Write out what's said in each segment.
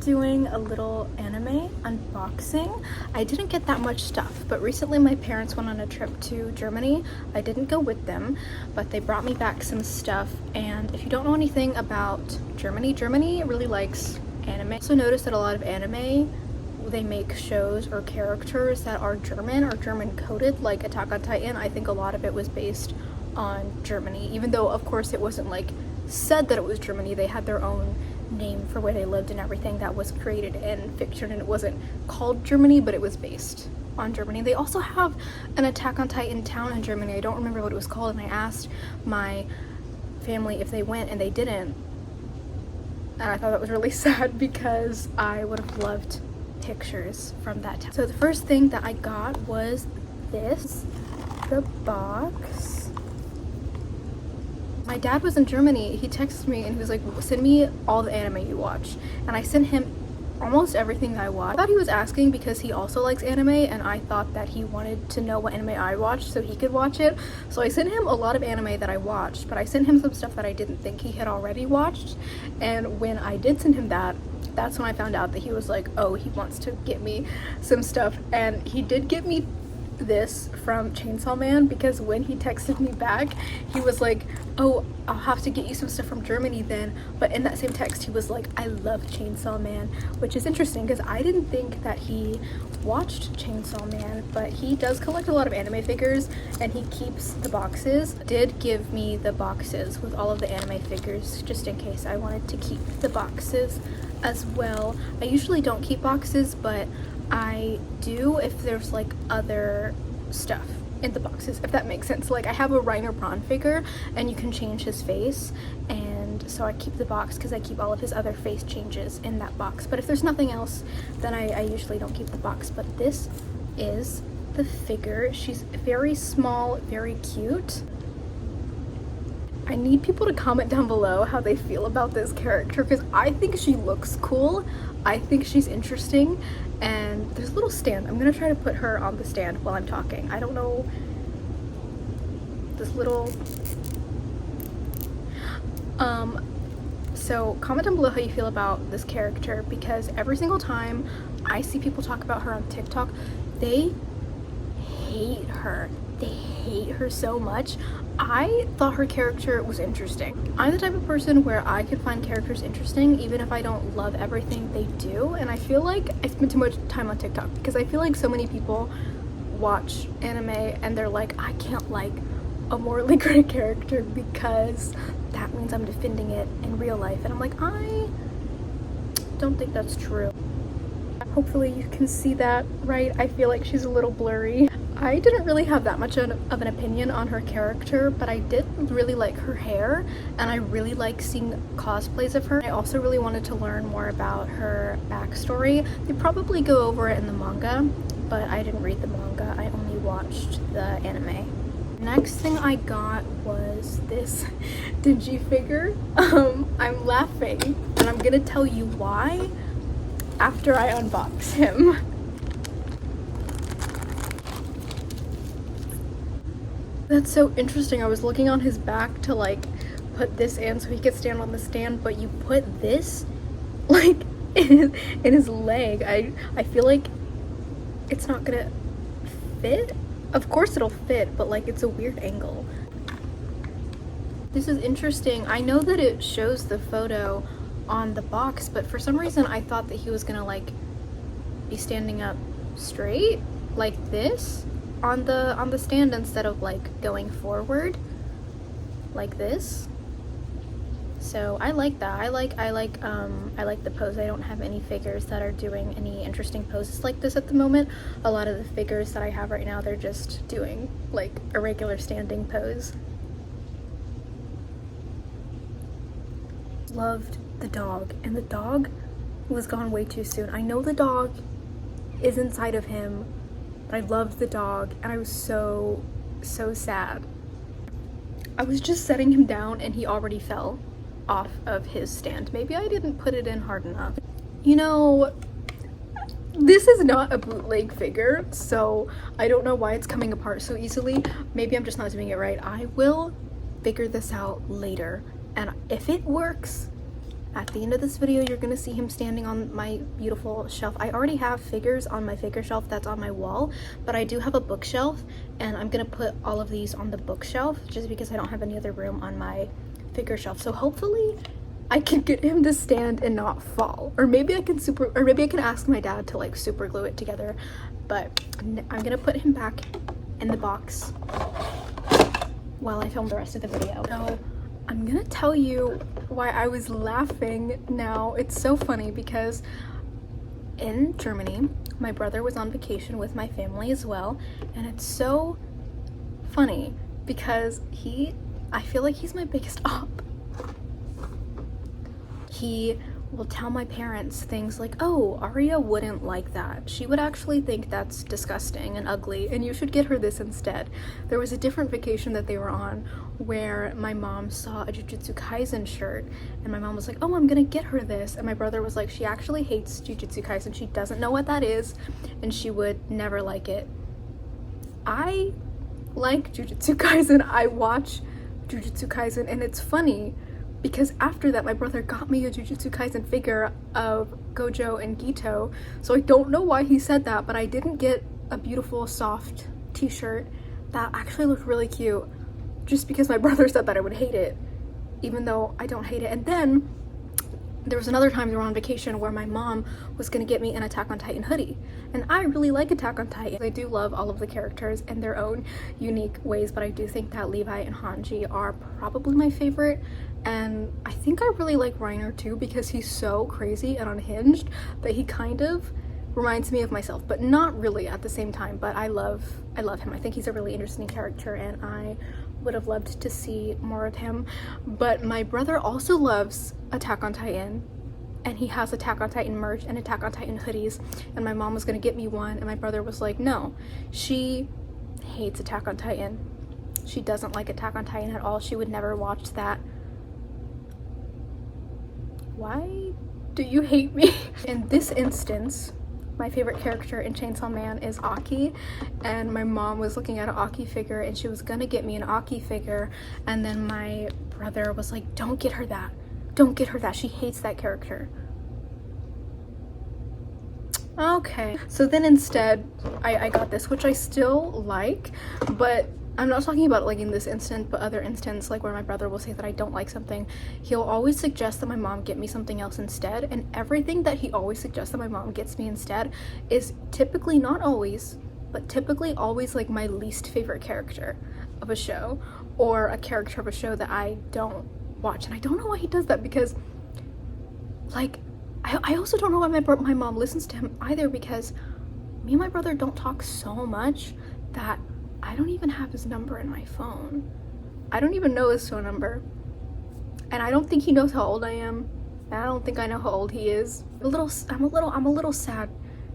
doing a little anime unboxing. I didn't get that much stuff, but recently my parents went on a trip to Germany. I didn't go with them, but they brought me back some stuff. And if you don't know anything about Germany really likes anime. I also noticed that a lot of anime, they make shows or characters that are German or German coded, like Attack on Titan. I think a lot of it was based on Germany, even though of course it wasn't like said that it was Germany. They had their own name for where they lived and everything that was created in fiction, and it wasn't called Germany, but it was based on Germany. They also have an Attack on Titan town in Germany. I don't remember what it was called, and I asked my family if they went, and they didn't, and I thought that was really sad because I would have loved pictures from that town. So the first thing that I got was this, the box. My dad was in Germany. He texted me and he was like, send me all the anime you watch. And I sent him almost everything that I watched. I thought he was asking because he also likes anime, and I thought that he wanted to know what anime I watched so he could watch it. So I sent him a lot of anime that I watched, but I sent him some stuff that I didn't think he had already watched. And when I did send him that, that's when I found out that he was like, oh, he wants to get me some stuff. And he did get me this from Chainsaw Man, because when he texted me back, he was like, oh, I'll have to get you some stuff from Germany then. But in that same text, he was like, I love Chainsaw Man, which is interesting because I didn't think that he watched Chainsaw Man, but he does collect a lot of anime figures and he keeps the boxes. Did give me the boxes with all of the anime figures just in case I wanted to keep the boxes as well. I usually don't keep boxes, but I do if there's like other stuff in the boxes, if that makes sense. Like I have a Reiner Braun figure and you can change his face, and so I keep the box because I keep all of his other face changes in that box. But if there's nothing else, then I usually don't keep the box. But this is the figure. She's very small, very cute. I need people to comment down below how they feel about this character, because I think she looks cool. I think she's interesting. And there's a little stand. I'm gonna try to put her on the stand while I'm talking. I don't know, this little so comment down below how you feel about this character, because every single time I see people talk about her on TikTok, they hate her. They hate her so much. I thought her character was interesting. I'm the type of person where I can find characters interesting even if I don't love everything they do, and I feel like I spend too much time on TikTok because I feel like so many people watch anime and they're like, I can't like a morally gray character because that means I'm defending it in real life, and I'm like, I don't think that's true. Hopefully you can see that, right? I feel like she's a little blurry. I didn't really have that much of an opinion on her character, but I did really like her hair, and I really like seeing cosplays of her. I also really wanted to learn more about her backstory. They probably go over it in the manga, but I didn't read the manga. I only watched the anime. Next thing I got was this digifigure. I'm laughing, and I'm gonna tell you why after I unbox him. That's so interesting. I was looking on his back to like put this in so he could stand on the stand, but you put this like in his leg. I feel like it's not gonna fit. Of course it'll fit, but like it's a weird angle. This is interesting. I know that it shows the photo on the box, but for some reason I thought that he was gonna like be standing up straight like this on the stand instead of like going forward like this. So I like that. I like the pose. I don't have any figures that are doing any interesting poses like this at the moment. A lot of the figures that I have right now, they're just doing like a regular standing pose. Loved the dog, and the dog was gone way too soon. I know the dog is inside of him, but I loved the dog, and I was so sad. I was just setting him down and he already fell off of his stand. Maybe I didn't put it in hard enough. You know, this is not a bootleg figure, so I don't know why it's coming apart so easily. Maybe I'm just not doing it right. I will figure this out later, and if it works, At the end of this video, you're gonna see him standing on my beautiful shelf. I already have figures on my figure shelf that's on my wall, but I do have a bookshelf, and I'm gonna put all of these on the bookshelf just because I don't have any other room on my figure shelf. So hopefully I can get him to stand and not fall. Or maybe I can ask my dad to like super glue it together. But I'm gonna put him back in the box while I film the rest of the video. So I'm gonna tell you why I was laughing now. It's so funny because in Germany, my brother was on vacation with my family as well, and it's so funny because I feel like he's my biggest op. He will tell my parents things like, oh, Aria wouldn't like that. She would actually think that's disgusting and ugly, and you should get her this instead. There was a different vacation that they were on where my mom saw a Jujutsu Kaisen shirt, and my mom was like, oh, I'm gonna get her this. And my brother was like, she actually hates Jujutsu Kaisen. She doesn't know what that is, and she would never like it. I like Jujutsu Kaisen. I watch Jujutsu Kaisen, and it's funny because after that my brother got me a Jujutsu Kaisen figure of Gojo and Gito, so I don't know why he said that, but I didn't get a beautiful soft t-shirt that actually looked really cute just because my brother said that I would hate it, even though I don't hate it. And then there was another time we were on vacation where my mom was gonna get me an Attack on Titan hoodie, and I really like Attack on Titan. I do love all of the characters in their own unique ways, but I do think that Levi and Hanji are probably my favorite, and I think I really like Reiner too because he's so crazy and unhinged that he kind of reminds me of myself, but not really at the same time. But I love him. I think he's a really interesting character, and I would have loved to see more of him. But my brother also loves Attack on Titan, and he has Attack on Titan merch and Attack on Titan hoodies, and my mom was gonna get me one, and my brother was like, no, she hates Attack on Titan. She doesn't like Attack on Titan at all. She would never watch that. Why do you hate me? In this instance, my favorite character in Chainsaw Man is Aki, and my mom was looking at an Aki figure and she was gonna get me an Aki figure, and then my brother was like, don't get her that. Don't get her that. She hates that character. Okay, so then instead I got this, which I still like, but I'm not talking about like in this instant, but other instances, like where my brother will say that I don't like something, he'll always suggest that my mom get me something else instead, and everything that he always suggests that my mom gets me instead is typically, not always, but typically always like my least favorite character of a show, or a character of a show that I don't watch. And I don't know why he does that, because like I also don't know why my mom listens to him either, because me and my brother don't talk so much that I don't even have his number in my phone. I don't even know his phone number. And I don't think he knows how old I am. And I don't think I know how old he is. I'm a little sad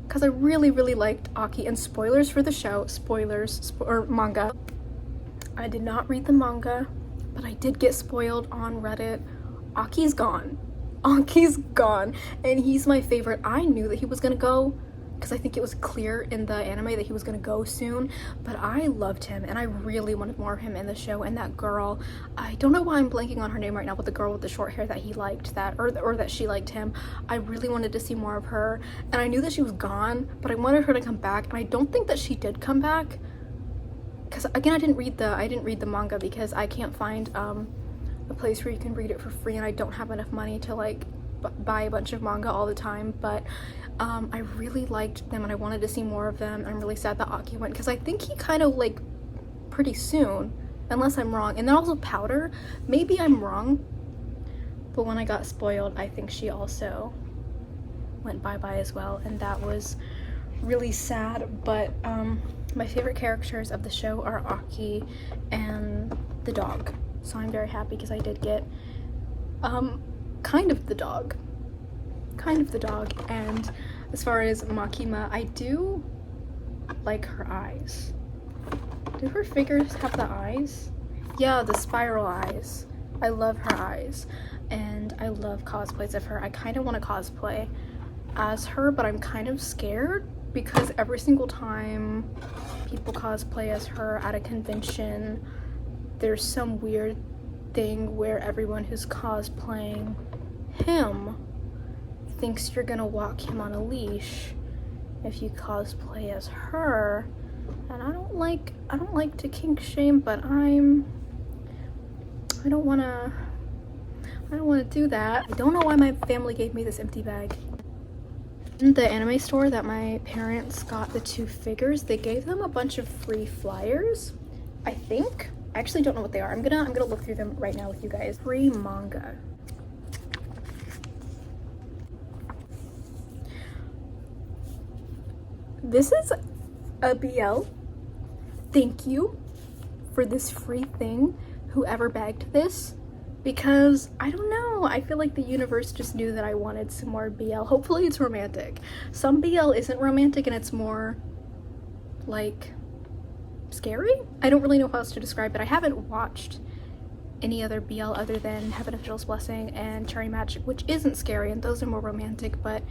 because I really liked Aki. And spoilers for the show, or manga. I did not read the manga, but I did get spoiled on Reddit. Aki's gone. Aki's gone. And he's my favorite. I knew that he was gonna go, because I think it was clear in the anime that he was gonna go soon, but I loved him and I really wanted more of him in the show. And that girl, I don't know why I'm blanking on her name right now, but the girl with the short hair that he liked, or that she liked him, I really wanted to see more of her. And I knew that she was gone, but I wanted her to come back, and I don't think that she did come back, because again, I didn't read the manga because I can't find a place where you can read it for free, and I don't have enough money to like buy a bunch of manga all the time. But I really liked them and I wanted to see more of them. I'm really sad that Aki went, because I think he kind of like pretty soon, unless I'm wrong. And then also Powder, maybe I'm wrong, but when I got spoiled, I think she also went bye-bye as well, and that was really sad. But my favorite characters of the show are Aki and the dog, so I'm very happy because I did get kind of the dog. And as far as Makima, I do like her eyes. Do her figures have the eyes? Yeah, the spiral eyes. I love her eyes, and I love cosplays of her. I kind of want to cosplay as her, but I'm kind of scared because every single time people cosplay as her at a convention, there's some weird thing where everyone who's cosplaying him thinks you're gonna walk him on a leash if you cosplay as her. And I don't like to kink shame, but I don't wanna do that. I don't know why my family gave me this empty bag. In the anime store that my parents got the 2 figures, they gave them a bunch of free flyers, I think. I actually don't know what they are. I'm gonna look through them right now with you guys. Free manga. This is a BL. Thank you for this free thing, whoever bagged this, because I don't know, I feel like the universe just knew that I wanted some more BL. Hopefully it's romantic. Some BL isn't romantic and it's more like scary. I don't really know how else to describe it. I haven't watched any other BL other than Heaven Official's Blessing and Cherry Magic, which isn't scary, and those are more romantic, but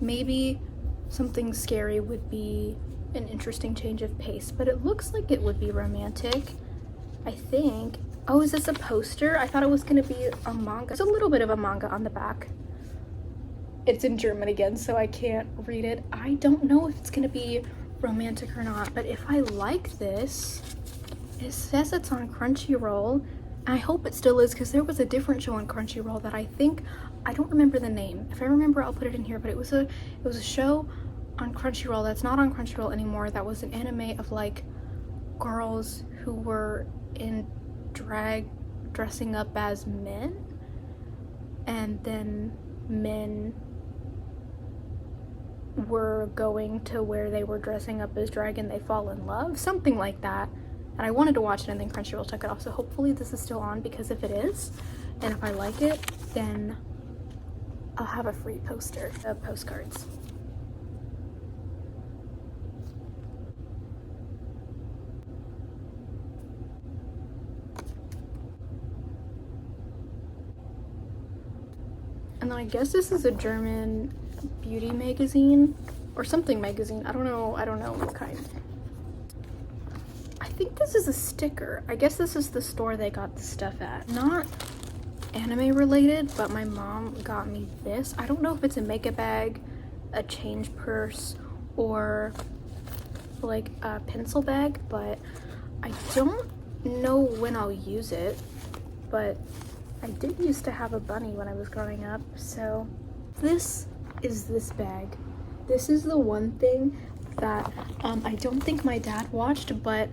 maybe something scary would be an interesting change of pace. But it looks like it would be romantic, I think. Oh, is this a poster? I thought it was gonna be a manga. There's a little bit of a manga on the back. It's in German again, so I can't read it. I don't know if it's gonna be romantic or not, but if I like this, it says it's on Crunchyroll. I hope it still is, because there was a different show on Crunchyroll that I don't remember the name. If I remember, I'll put it in here, but it was a show on Crunchyroll that's not on Crunchyroll anymore. That was an anime of like girls who were in drag dressing up as men, and then men were going to where they were dressing up as drag and they fall in love, something like that. And I wanted to watch it, and then Crunchyroll took it off, so hopefully this is still on, because if it is, and if I like it, then I'll have a free poster of postcards. And then I guess this is a German beauty magazine or something magazine. I don't know what kind. I think this is a sticker. I guess this is the store they got the stuff at. Not anime related, but my mom got me this. I don't know if it's a makeup bag, a change purse, or like a pencil bag, but I don't know when I'll use it. But I did used to have a bunny when I was growing up, so this is this bag. This is the one thing that I don't think my dad watched, but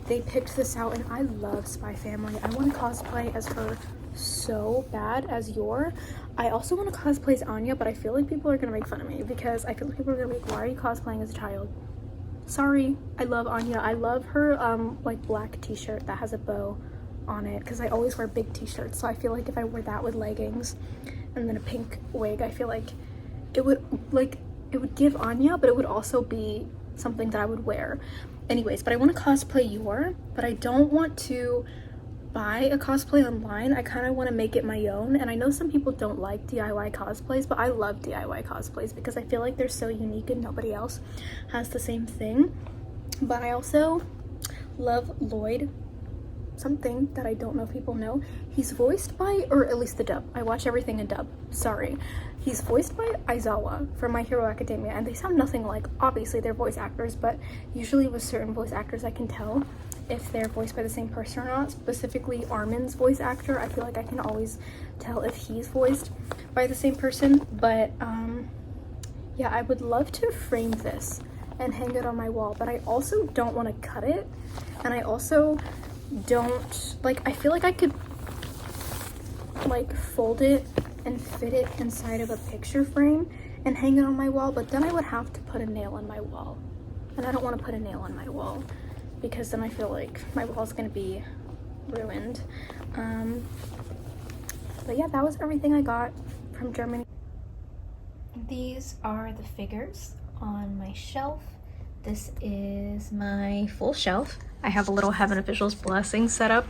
they picked this out, and I love Spy Family. I want to cosplay as her so bad, as Yor. I also want to cosplay as Anya, but I feel like people are gonna make fun of me, because I feel like people are gonna be like, why are you cosplaying as a child? Sorry, I love Anya. I love her like black t-shirt that has a bow on it, because I always wear big t-shirts, so I feel like if I wore that with leggings and then a pink wig, I feel like it would give Anya, but it would also be something that I would wear. Anyways, but I want to cosplay Yor, but I don't want to buy a cosplay online. I kind of want to make it my own, and I know some people don't like DIY cosplays, but I love DIY cosplays because I feel like they're so unique and nobody else has the same thing. But I also love Lloyd, something that I don't know if people know. He's voiced by, or at least the dub. I watch everything in dub, sorry. He's voiced by Aizawa from My Hero Academia, and they sound nothing like, obviously they're voice actors, but usually with certain voice actors I can tell if they're voiced by the same person or not. Specifically Armin's voice actor, I feel like I can always tell if he's voiced by the same person. But yeah, I would love to frame this and hang it on my wall, but I also don't want to cut it, and I also don't, like, I feel like I could like fold it and fit it inside of a picture frame and hang it on my wall, but then I would have to put a nail in my wall, and I don't want to put a nail in my wall because then I feel like my wall's gonna be ruined. But yeah, that was everything I got from Germany. These are the figures on my shelf. This is my full shelf. I have a little Heaven Official's Blessing setup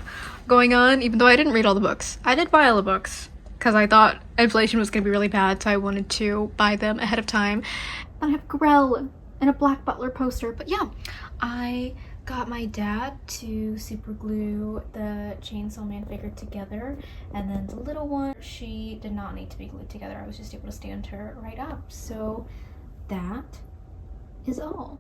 going on, even though I didn't read all the books. I did buy all the books because I thought inflation was gonna be really bad, so I wanted to buy them ahead of time. I have Grell and a Black Butler poster, but yeah, I got my dad to super glue the Chainsaw Man figure together, and then the little one, she did not need to be glued together. I was just able to stand her right up. So that is all.